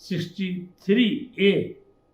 63A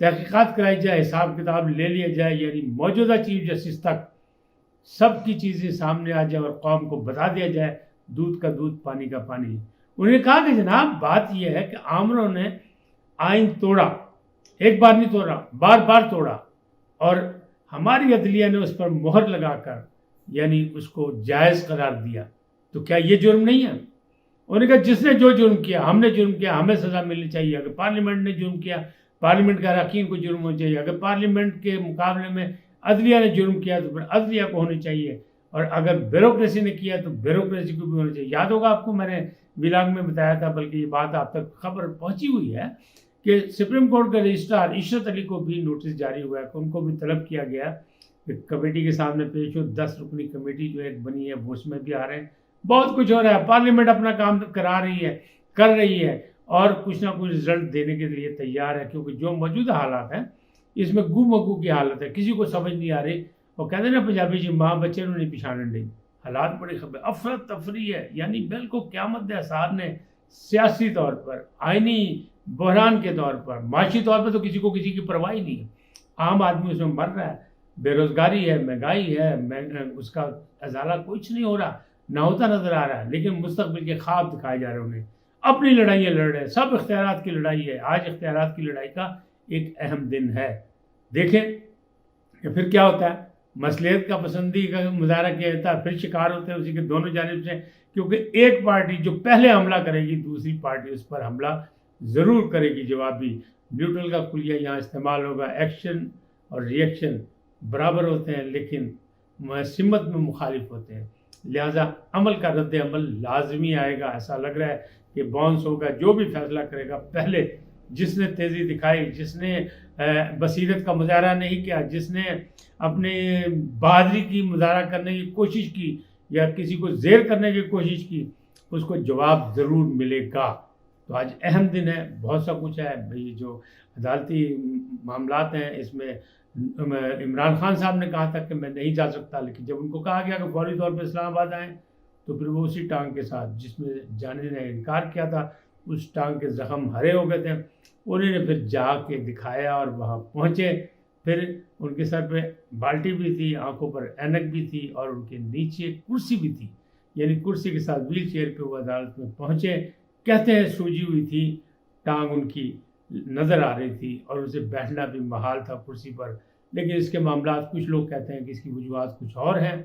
تحقیقات کرائی جائے, حساب کتاب لے لیا جائے, یعنی موجودہ چیف جسٹس تک سب کی چیزیں سامنے آ جائے اور قوم کو بتا دیا جائے دودھ کا دودھ پانی کا پانی. انہوں نے کہا کہ جناب بات یہ ہے کہ آمروں نے آئین توڑا, ایک بار نہیں توڑا, بار بار توڑا, اور ہماری عدلیہ نے اس پر مہر لگا کر یعنی اس کو جائز قرار دیا. تو کیا یہ جرم نہیں ہے؟ انہوں نے کہا جس نے جو جرم کیا, ہم نے جرم کیا, ہمیں سزا ملنی چاہیے. اگر پارلیمنٹ نے جرم کیا, پارلیمنٹ کے اراکین کو جرم ہونا چاہیے. اگر پارلیمنٹ کے مقابلے میں عدلیہ نے جرم کیا تو پھر عدلیہ کو ہونی چاہیے, اور اگر بیوروکریسی نے کیا تو بیوروکریسی کو بھی ہونا چاہیے. یاد ہوگا آپ کو میں نے ویلاگ میں بتایا تھا, بلکہ یہ بات آپ تک خبر پہنچی ہوئی ہے کہ سپریم کورٹ کے رجسٹرار عشرت علی کو بھی نوٹس جاری ہوا ہے کہ ان کو بھی طلب کیا گیا کہ کمیٹی کے سامنے پیش ہو. 10 رکنی کمیٹی جو ایک بنی ہے وہ اس میں بھی آ رہے ہیں. بہت کچھ ہو رہا ہے, پارلیمنٹ اپنا کام کرا رہی ہے, کر رہی ہے, اور کچھ نہ کچھ رزلٹ دینے کے لیے تیار ہے, کیونکہ جو موجودہ حالات ہیں اس میں گو مگو کی حالت ہے, کسی کو سمجھ نہیں آ رہی. وہ کہتے ہیں نا پنجابی جی, ماں بچے نے نہیں پچھاڑن ڈی. حالات بڑی خبر افراتفری ہے, یعنی بالکل قیامت آثار نے سیاسی طور پر, آئینی بحران کے طور پر, معاشی طور پر تو کسی کو کسی کی پرواہ ہی نہیں ہے. عام آدمی اس میں مر رہا ہے, بے روزگاری ہے, مہنگائی ہے, اس کا ازالہ کچھ نہیں ہو رہا, نہ ہوتا نظر آ رہا ہے, لیکن مستقبل کے خواب دکھائے جا رہے ہیں. انہیں اپنی لڑائیاں لڑ رہے ہیں, سب اختیارات کی لڑائی ہے. آج اختیارات کی لڑائی کا ایک اہم دن ہے. دیکھیں کہ پھر کیا ہوتا ہے, مصلحت کا پسندی کا مظاہرہ کیا جاتا ہے, پھر شکار ہوتے ہیں اسی کے دونوں جانب سے, کیونکہ ایک پارٹی جو پہلے حملہ کرے گی دوسری پارٹی اس پر حملہ ضرور کرے گی جوابی. نیوٹرل کا کلیہ یہاں استعمال ہوگا. ایکشن اور ری ایکشن برابر ہوتے ہیں لیکن سمت میں مخالف ہوتے ہیں, لہذا عمل کا رد عمل لازمی آئے گا. ایسا لگ رہا ہے کہ باؤنس ہوگا. جو بھی فیصلہ کرے گا, پہلے جس نے تیزی دکھائی, جس نے بصیرت کا مظاہرہ نہیں کیا, جس نے اپنے بہادری کی مظاہرہ کرنے کی کوشش کی یا کسی کو زیر کرنے کی کوشش کی, اس کو جواب ضرور ملے گا. تو آج اہم دن ہے, بہت سا کچھ ہے بھائی. جو عدالتی معاملات ہیں اس میں عمران خان صاحب نے کہا تھا کہ میں نہیں جا سکتا, لیکن جب ان کو کہا گیا کہ فوری طور پہ اسلام آباد آئیں تو پھر وہ اسی ٹانگ کے ساتھ جس میں جانے نے انکار کیا تھا, اس ٹانگ کے زخم ہرے ہو گئے تھے. انہوں نے پھر جا کے دکھایا اور وہاں پہنچے. پھر ان کے سر پہ بالٹی بھی تھی, آنکھوں پر اینک بھی تھی, اور ان کے نیچے کرسی بھی تھی, یعنی کرسی کے ساتھ ویل چیئر پہ وہ عدالت میں پہنچے. کہتے ہیں سوجی ہوئی تھی ٹانگ, ان کی نظر آ رہی تھی, اور اسے بیٹھنا بھی محال تھا کرسی پر. لیکن اس کے معاملات, کچھ لوگ کہتے ہیں کہ اس کی وجوہات کچھ اور ہیں.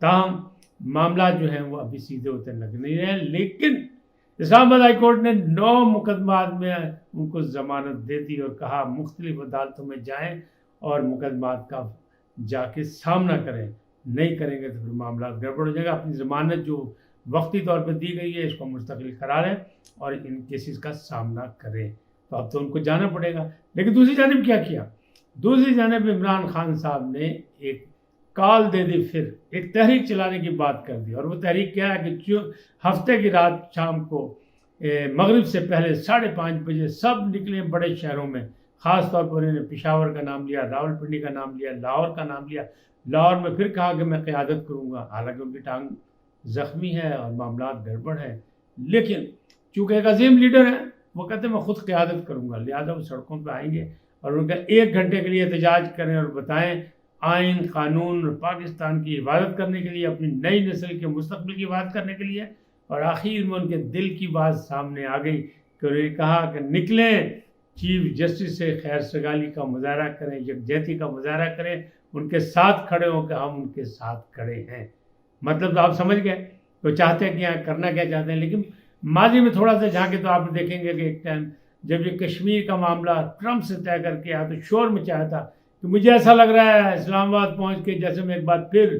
تاہم معاملات جو ہیں وہ ابھی سیدھے ہوتے لگ نہیں رہے ہیں. لیکن اسلام آباد ہائی کورٹ نے 9 مقدمات میں ان کو ضمانت دے دی اور کہا مختلف عدالتوں میں جائیں اور مقدمات کا جا کے سامنا کریں. نہیں کریں گے تو پھر معاملات گڑبڑ ہو جائے گا. اپنی ضمانت جو وقتی طور پہ دی گئی ہے اس کو مستقل قرار ہے اور ان کیسز کا سامنا کریں. تو اب تو ان کو جانا پڑے گا. لیکن دوسری جانب کیا کیا؟ دوسری جانب عمران خان صاحب نے ایک کال دے دی, پھر ایک تحریک چلانے کی بات کر دی. اور وہ تحریک کیا ہے کہ ہفتے کی رات شام کو مغرب سے پہلے 5:30 بجے سب نکلیں بڑے شہروں میں. خاص طور پر انہوں نے پشاور کا نام لیا, راول پنڈی کا نام لیا, لاہور کا نام لیا. لاہور میں پھر کہا کہ میں قیادت کروں گا, حالانکہ ان کی ٹانگ زخمی ہے اور معاملات گڑبڑ ہیں. لیکن چونکہ ایک عظیم لیڈر ہے, وہ کہتے ہیں میں خود قیادت کروں گا, لہٰذا وہ سڑکوں پہ آئیں گے اور ان کا 1 گھنٹے کے لیے احتجاج کریں اور بتائیں آئین قانون اور پاکستان کی حفاظت کرنے کے لیے, اپنی نئی نسل کے مستقبل کی حفاظت کرنے کے لیے. اور آخر میں ان کے دل کی بات سامنے آ گئی کہ انہوں نے کہا کہ نکلیں, چیف جسٹس سے خیر سگالی کا مظاہرہ کریں, یکجہتی کا مظاہرہ کریں, ان کے ساتھ کھڑے ہوں کہ ہم ان کے ساتھ کھڑے ہیں. مطلب تو آپ سمجھ گئے تو چاہتے ہیں کیا کرنا, کیا چاہتے ہیں. لیکن ماضی میں تھوڑا سا جھانکے تو آپ دیکھیں گے کہ ایک ٹائم جب یہ کشمیر کا معاملہ ٹرمپ سے طے کر کے آیا تو شور مچایا تھا کہ مجھے ایسا لگ رہا ہے اسلام آباد پہنچ کے جیسے میں ایک بار پھر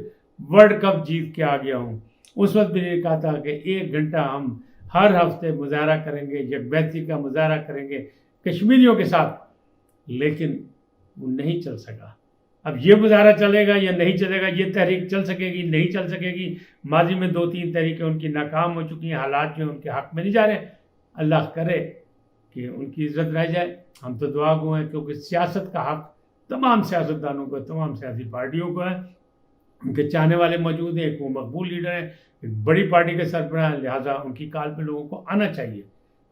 ورلڈ کپ جیت کے آ گیا ہوں. اس وقت بھی نے کہا تھا کہ 1 گھنٹہ ہم ہر ہفتے مظاہرہ کریں گے, یکجہتی کا مظاہرہ کریں گے کشمیریوں کے ساتھ. لیکن وہ نہیں چل سکا. اب یہ مظاہرہ چلے گا یا نہیں چلے گا, یہ تحریک چل سکے گی نہیں چل سکے گی. ماضی میں 2-3 تحریکیں ان کی ناکام ہو چکی ہیں, حالات جو ان کے حق میں نہیں جا رہے. اللہ کرے کہ ان کی عزت رہ جائے. ہم تو دعا گو ہیں, کیونکہ سیاست کا حق تمام سیاستدانوں کو, تمام سیاسی پارٹیوں کو ہے. ان کے چاہنے والے موجود ہیں, ایک وہ مقبول لیڈر ہیں, ایک بڑی پارٹی کے سربراہ ہیں, لہٰذا ان کی کال پہ لوگوں کو آنا چاہیے.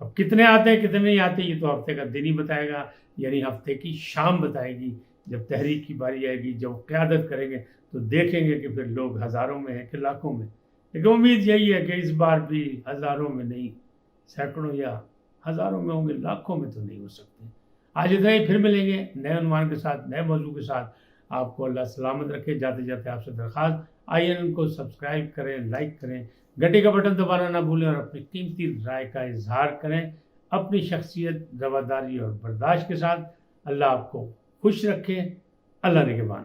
اب کتنے آتے ہیں کتنے نہیں آتے یہ تو ہفتے کا دن ہی بتائے گا، یعنی ہفتے کی شام بتائے گی، جب تحریک کی باری آئے گی، جب قیادت کریں گے تو دیکھیں گے کہ پھر لوگ ہزاروں میں ہیں کہ لاکھوں میں. لیکن امید یہی ہے کہ اس بار بھی ہزاروں میں نہیں، سینکڑوں یا ہزاروں میں ہوں گے، لاکھوں میں تو نہیں ہو سکتے. آج اتنا ہی، پھر ملیں گے نئے عنوان کے ساتھ، نئے موضوع کے ساتھ. آپ کو اللہ سلامت رکھے. جاتے جاتے آپ سے درخواست، INN کو سبسکرائب کریں، لائک کریں، گھنٹی کا بٹن دبانا نہ بھولیں، اور اپنی قیمتی رائے کا اظہار کریں اپنی شخصیت، رواداری اور برداشت کے ساتھ. اللہ آپ کو خوش رکھے. اللہ نگہبان.